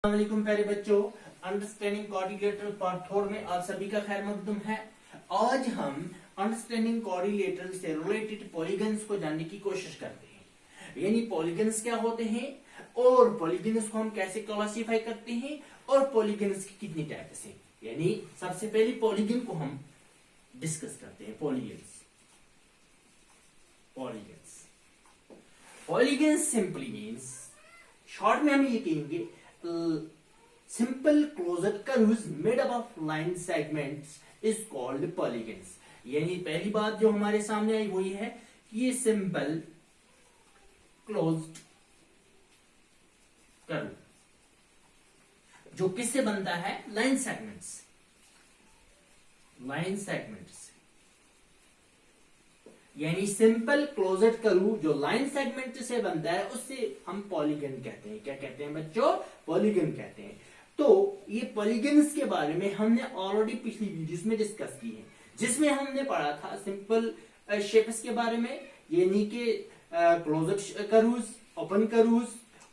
अस्सलामुअलैकुम प्यारे बच्चों, अंडरस्टैंडिंग कोऑर्डिनेटर पार्ट 4 में आप सभी का खैर मकदूम है। आज हम अंडरस्टैंडिंग कोऑर्डिनेटर से रिलेटेड पॉलीगन्स को जानने की कोशिश करते हैं। यानी पॉलीगन्स क्या होते हैं और पॉलीगन्स को हम कैसे क्लासिफाई करते हैं और पॉलीगन्स की कितनी टाइप्स हैं। यानी सबसे पहले पॉलीगन को हम डिस्कस करते हैं। पॉलीगन्स सिंपली मीन्स, शॉर्ट में हम ये कहेंगे simple closed curves made up of line segments is called polygons। यानी पहली बात जो हमारे सामने आई वो ये है कि ये सिंपल क्लोज्ड कर्व जो किससे बनता है, लाइन सेगमेंट्स से। यानी सिंपल क्लोज्ड कर्व जो लाइन सेगमेंट से बनता है उससे हम पॉलीगन कहते हैं। क्या कहते हैं बच्चों? पॉलीगन कहते हैं। तो ये पॉलीगन्स के बारे में हमने ऑलरेडी पिछली वीडियोस में डिस्कस की है, जिसमें हमने पढ़ा था सिंपल शेप्स के बारे में, यानी कि closed curves,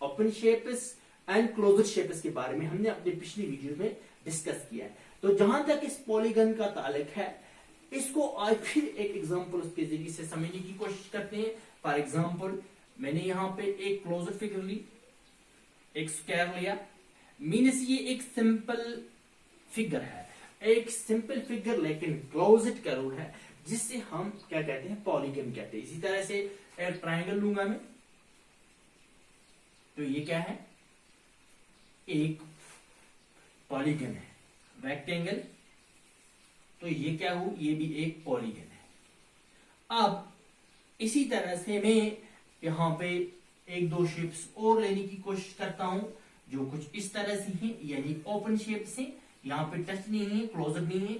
open shapes and closed shapes के बारे में हमने अपने पिछली वीडियो में डिस्कस किया है। तो जहां तक इस पॉलीगन का ताल्लुक है, इसको आज फिर एक एग्जांपल के जरिए से समझने की कोशिश करते हैं। फॉर एग्जांपल, मैंने यहां पे एक क्लोज्ड फिगर ली, एक स्क्वायर लिया, मीन्स ये एक सिंपल फिगर है, लेकिन क्लोज्ड कर्व है, जिससे हम क्या कहते हैं, पॉलीगन कहते हैं। इसी तरह से एक ट्रायंगल लूंगा मैं, तो ये क्या है, एक पॉलीगन है। रेक्टेंगल, तो ये क्या हो, ये भी एक पॉलीगन है। अब इसी तरह से मैं यहां पे एक दो शेप्स और लेने की कोशिश करता हूं जो कुछ इस तरह से हैं, यानी ओपन शेप से, यहाँ पे टच नहीं है, क्लोज्ड नहीं है।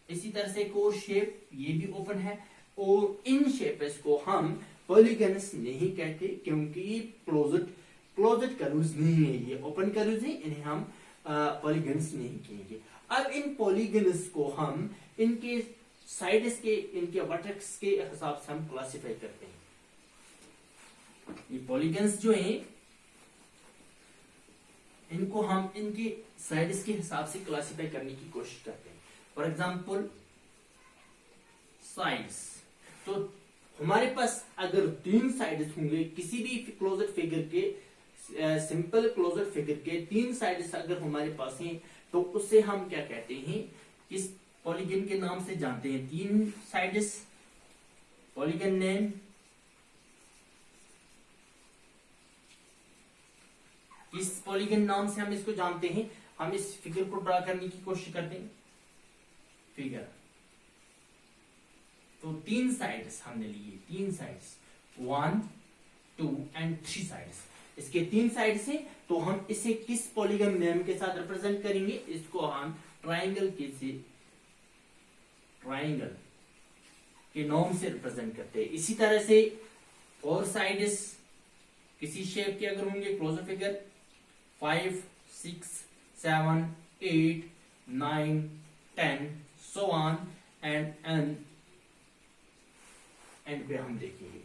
इसी तरह से एक और शेप, ये भी ओपन है, और इन शेप्स को हम पॉलीगन्स नहीं कहते क्योंकि ये क्लोज्ड कर्व्स नहीं है, ये ओपन कर्व्स हैं, इन्हें हम पॉलीगन्स नहीं कहेंगे। अब इन पॉलीगन्स को हम इनके साइड्स के, इनके वर्टेक्स के हिसाब से हम क्लासिफाई करते हैं। ये पॉलीगन्स जो हैं, इनको हम इनके साइड्स के हिसाब से क्लासिफाई करने की कोशिश करते हैं। फॉर एग्जांपल साइड्स, तो हमारे पास अगर 3 साइड्स होंगे किसी भी क्लोज्ड फिगर के, सिंपल क्लोज्ड फिगर के 3 साइड्स अगर हमारे पास हैं, तो उसे हम क्या कहते हैं, इस पॉलीगन के नाम से जानते हैं। 3 साइड्स, पॉलीगन नेम, इस पॉलीगन नाम से हम इसको जानते हैं। हम इस फिगर को ड्रा करने की कोशिश करते हैं। फिगर, तो 3 साइड्स हमने लिए, 3 साइड्स, 1, 2 एंड 3 साइड्स। इसके 3 साइड्स हैं, तो हम इसे किस पॉलीगन नेम के साथ रिप्रेजेंट करेंगे? इसको हम ट्राइंगल के नाम से रिप्रेजेंट करते हैं। इसी तरह से 4 साइड्स किसी शेप के अगर होंगे, closed figure, 5, 6, 7, 8, 9, 10, so on and पे हम देखेंगे।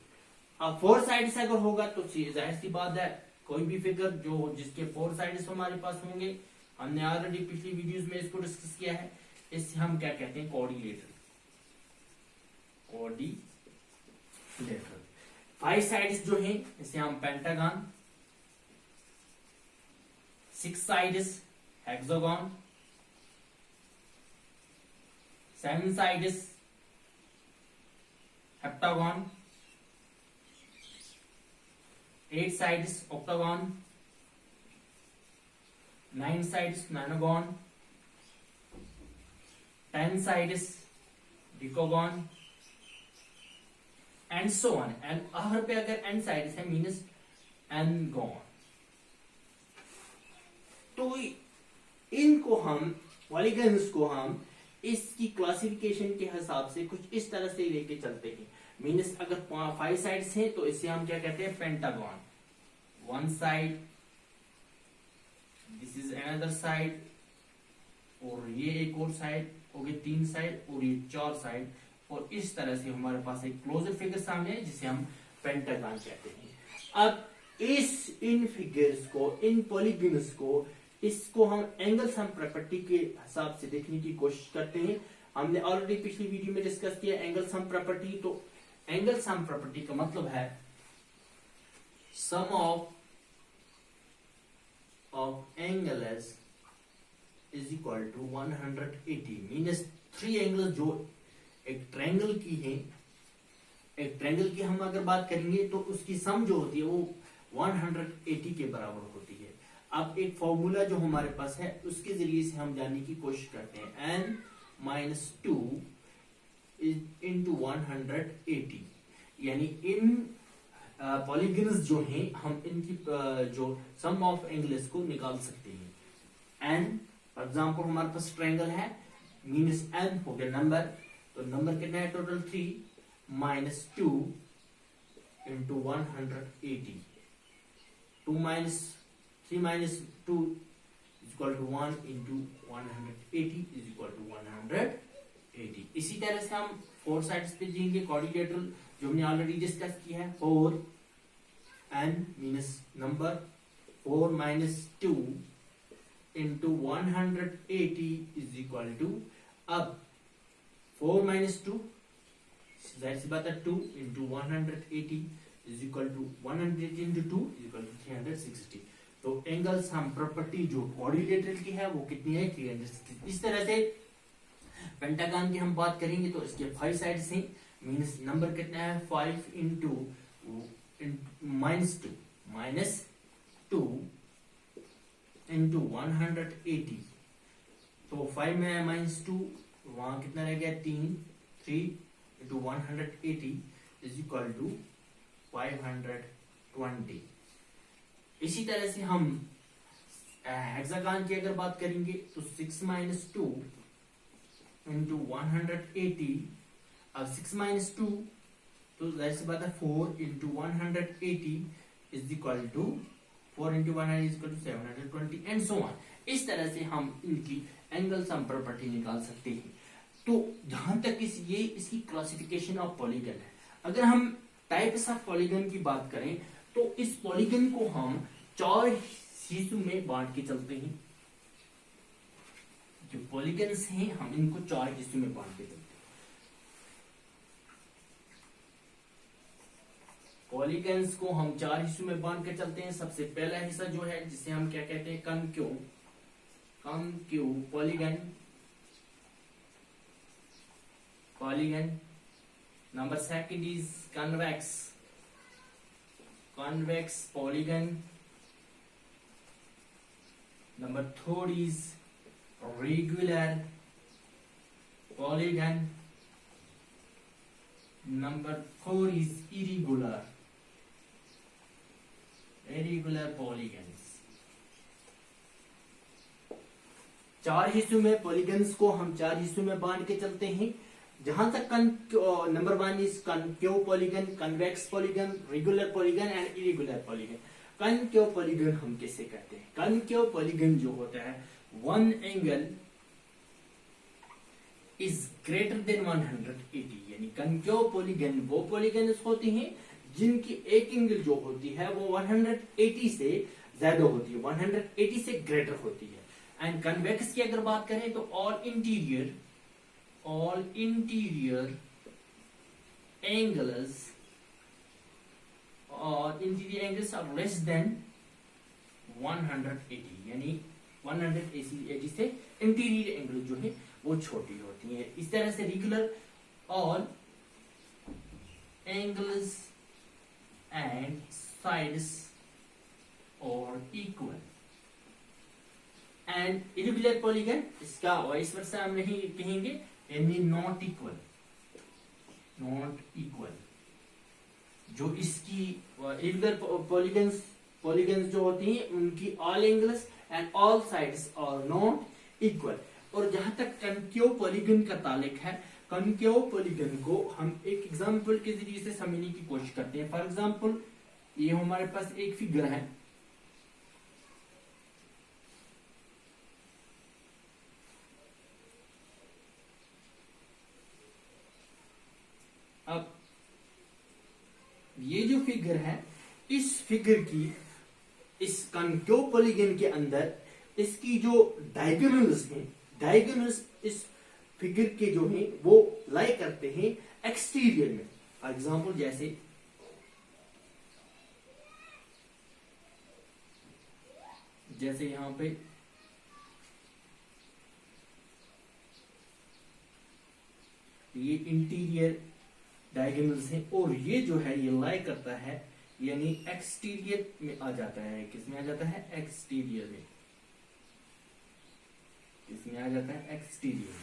अब 4 साइड्स अगर होगा तो जाहिर सी बात है, कोई भी फिगर जो जिसके 4 साइड्स हमारे पास होंगे, हमने ऑलरेडी पिछली वीडियोस में इसको डिस्कस किया है, इससे हम क्या कहते हैं, कोऑर्डिनेटर। 5 साइड्स जो हैं, इसे हम pentagon, 6 sides hexagon, 7 sides heptagon, 8 sides octagon, 9 sides nonagon, 10 sides decagon and so on। and आखिर पे अगर n sides है मीन्स n-gon। तो इनको हम, पॉलीगन्स को हम इसकी क्लासिफिकेशन के हिसाब से कुछ इस तरह से लेके चलते हैं। मीन्स अगर 5 साइड्स हैं तो इसे हम क्या कहते हैं, pentagon. 1 side, this is another side, और ये एक और साइड हो गई, 3 साइड, और ये 4 साइड, और इस तरह से हमारे पास एक क्लोज्ड फिगर सामने है जिसे हम पेंटागन कहते हैं। अब इन फिगर्स को, इन पॉलीगन्स को इसको हम एंगल सम प्रॉपर्टी के हिसाब से देखने की कोशिश करते हैं। हमने ऑलरेडी पिछली वीडियो में डिस्कस किया एंगल सम प्रॉपर्टी। तो एंगल सम प्रॉपर्टी का मतलब है sum of angles is equal to 180 means 3 angle जो एक ट्रायंगल की है, एक ट्रायंगल की हम अगर बात करेंगे तो उसकी सम जो होती है वो 180 के बराबर होती है। अब एक फॉर्मूला जो हमारे पास है उसके जरिए से हम जानने की कोशिश करते हैं n माइनस 2 इंटू 180, यानी इन पॉलीगन्स जो हैं हम इनकी जो सम ऑफ एंगल्स को निकाल सकते हैं। n फॉर एग्जाम्पल हमारे पास ट्रायंगल है, मीन्स n हो गया नंबर, तो नंबर कितना है total 3 minus 2 into 180, 2 minus 3 minus 2 is equal to 1 into 180 is equal to 180। इसी तरह से हम 4 साइड्स पे देंगे क्वाड्रिलेटरल जो हमने ऑलरेडी डिस्कस किया है। 4 n means number 4 minus 2 into 180 is equal to, अब 4 माइनस 2 जाहिर सी बात है 2 into 180 is equal to 180 into 2 is equal to 360। तो एंगल सम प्रॉपर्टी जो क्वाड्रिलेटरल की है वो कितनी है 360। इस तरह से पेंटागन की हम बात करेंगे तो इसके 5 साइड्स हैं, मीन्स नंबर कितना है 5 इंटू माइनस 2 इंटू 180, तो 5 में माइनस 2 वहां कितना रह गया 3 इंटू 180 इज इक्वल टू 520। इसी तरह से हम हेक्सागन की अगर बात करेंगे तो 6 माइनस 2 इंटू 180, अब 6 माइनस 2 तो जाहिर सी बात है 4 into 180 is equal to 4 into 180 is equal to 720 and so on. इस तरह से हम इनकी एंगल सम प्रॉपर्टी निकाल सकते हैं। तो जहां तक इसकी क्लासिफिकेशन ऑफ पॉलीगन है, अगर हम टाइप्स ऑफ पॉलीगन की बात करें तो इस पॉलीगन को हम 4 हिस्सों में बांट के चलते हैं। जो पॉलीगन्स हैं हम इनको 4 हिस्सों में बांट के चलते हैं। पॉलीगन्स को हम 4 हिस्सों में बांट के चलते हैं। सबसे पहला हिस्सा जो है जिसे हम क्या कहते हैं concave polygon. Number second is convex polygon. Number third is regular polygon. Number 4 is irregular polygons। 4 हिस्सों में पॉलीगन्स को हम 4 हिस्सों में बांट के चलते हैं। जहां तक number 1 is concave polygon, convex polygon, regular polygon and irregular polygon. Concave polygon हम कैसे कहते हैं? कॉनकेव पॉलीगन जो होता है one angle is greater than 180, यानी कॉनकेव पॉलीगन वो पॉलीगन होते हैं जिनकी एक एंगल जो होती है वो 180 से ज्यादा होती है, 180 से ग्रेटर होती है। एंड कन्वेक्स की अगर बात करें तो all interior angles are less than 180, यानी 180 से इंटीरियर एंगल जो है वो छोटी होती है। इस तरह से regular all angles and sides और इक्वल। एंड इरेगुलर पॉलीगन इसका वाइस वर्सा हम नहीं कहेंगे, यानी नॉट इक्वल। जो इसकी इरेगुलर पॉलीगन्स जो होती हैं उनकी all angles and all sides are not equal. और जहां तक कॉनकेव पॉलीगन का ताल्लुक है, कॉनकेव पॉलीगन को हम एक एग्जांपल के जरिए से समझने की कोशिश करते हैं। फॉर एग्जांपल ये हमारे पास एक फिगर है, अब ये जो फिगर है इस फिगर की इस कॉनकेव पॉलीगन के अंदर इसकी जो डायगोनल्स हैं, डायगोनल्स इस फिगर के जो हैं वो लाई करते हैं एक्सटीरियर में। फॉर एग्जाम्पल जैसे यहां पे ये इंटीरियर डायगोनल्स हैं और ये जो है ये लाई करता है यानी एक्सटीरियर में आ जाता है। किसमें आ जाता है? एक्सटीरियर में। किसमें आ जाता है? एक्सटीरियर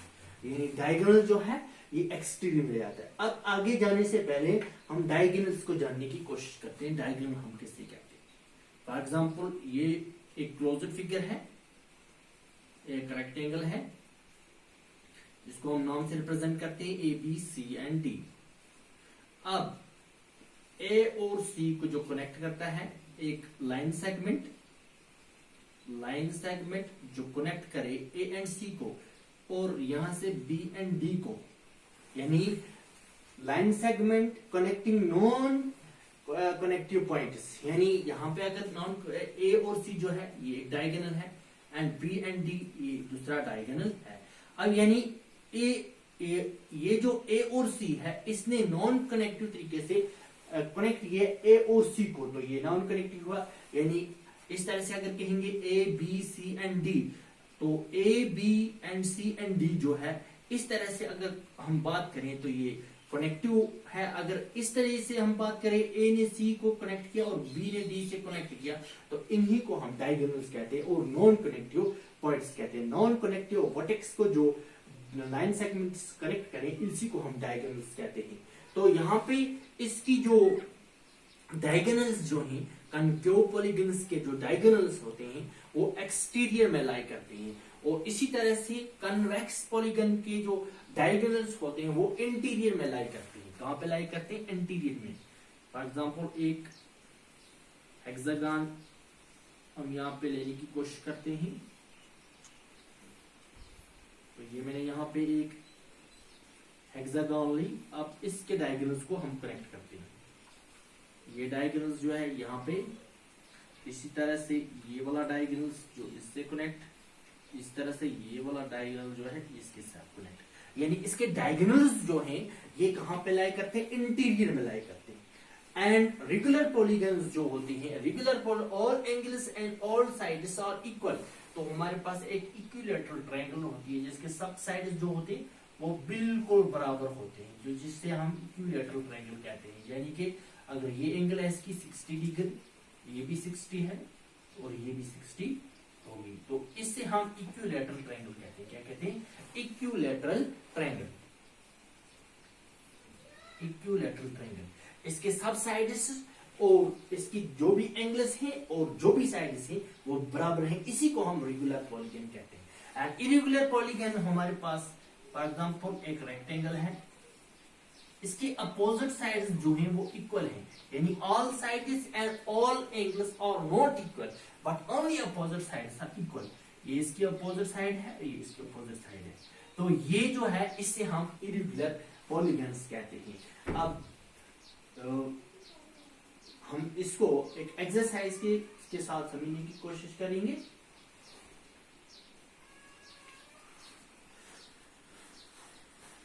में। यानी डायगोनल जो है ये एक्सटीरियर में जाता है। अब आगे जाने से पहले हम डायगोनल्स को जानने की कोशिश करते हैं। डायगोनल हम किससे कहते हैं? फॉर एग्जाम्पल ये एक क्लोज्ड फिगर है, एक रेक्टेंगल है जिसको हम नाम से रिप्रेजेंट करते हैं A B C and D. अब ए और सी को जो कनेक्ट करता है एक लाइन सेगमेंट जो कनेक्ट करे ए एंड सी को और यहां से बी एंड डी को, यानी line segment connecting non connective points. यानी यहां पे अगर नॉन ए और सी जो है ये एक डायगोनल है एंड बी एंड डी ये दूसरा डायगोनल है। अब यानी ये जो ए और सी है इसने नॉन कनेक्टिव तरीके से कनेक्ट किया ए और सी को, तो ये नॉन कनेक्टिव हुआ। यानी इस तरह से अगर कहेंगे A B C and D, तो A B and C and D जो है इस तरह से अगर हम बात करें तो ये कनेक्टिव है। अगर इस तरह से हम बात करें ए ने सी को कनेक्ट किया और बी ने डी से कनेक्ट किया तो इन्हीं को हम डायगोनल्स कहते हैं और नॉन कनेक्टिव पॉइंट्स कहते हैं। नॉन कनेक्टिव वर्टेक्स को जो लाइन सेगमेंट्स कनेक्ट करें इसी को हम डायगोनल्स कहते हैं। तो यहाँ पे इसकी जो डायगोनल्स जो हैं, कनकेव पॉलीगन्स के जो डायगोनल्स होते हैं वो एक्सटीरियर में लाई करते हैं और इसी तरह से कन्वेक्स पॉलीगन के जो डायगोनल्स होते हैं वो इंटीरियर में लाई करते हैं। कहां पे लाई करते हैं? इंटीरियर में। फॉर एग्जांपल एक हेक्सागन हम यहां पे लेने की कोशिश करते हैं, तो ये मैंने यहां पे एक हेक्सागन ली। अब इसके डायगोनल्स को हम कनेक्ट करते हैं। ये डायगोनल्स जो है यहाँ पे इसी तरह से ये वाला डायगोनल्स जो इससे कनेक्ट, इस तरह से ये वाला डायगोनल जो है इसके साथ कनेक्ट। यानी इसके डायगोनल्स जो हैं ये कहां पे लाई करते हैं? इंटीरियर में लाई करते हैं। एंड रेगुलर पॉलीगन्स जो होती हैं, regular all angles and all sides are equal. तो हमारे पास एक इक्विलैटरल ट्रायंगल होती है जिसके सब साइड्स जो होते हैं वो बिल्कुल बराबर होते हैं, जो जिससे हम इक्विलैटरल ट्रायंगल कहते हैं। यानी कि अगर ये एंगल है इसकी 60 डिग्री, ये भी 60 है और ये भी 60 होगी, तो इससे हम इक्विलैटरल ट्रायंगल कहते हैं। क्या कहते हैं? Equilateral triangle. इक्विलैटरल ट्रायंगल इसके सब साइड्स और इसकी जो भी एंगल्स हैं और जो भी साइड्स हैं वो बराबर हैं, इसी को हम रेगुलर पॉलीगन कहते हैं। एंड इरेगुलर पॉलीगन हमारे पास फॉर एग्जांपल एक रेक्टेंगल है, इसके अपोजिट साइड्स जो हैं वो इक्वल हैं, यानी all sides and all angles are not equal but only opposite sides are equal. ये इसकी अपोजिट साइड है, ये इसकी अपोजिट साइड है, तो ये जो है इससे हम इरेगुलर पॉलीगन्स कहते हैं। अब हम इसको एक एक्सरसाइज के साथ समझने की कोशिश करेंगे।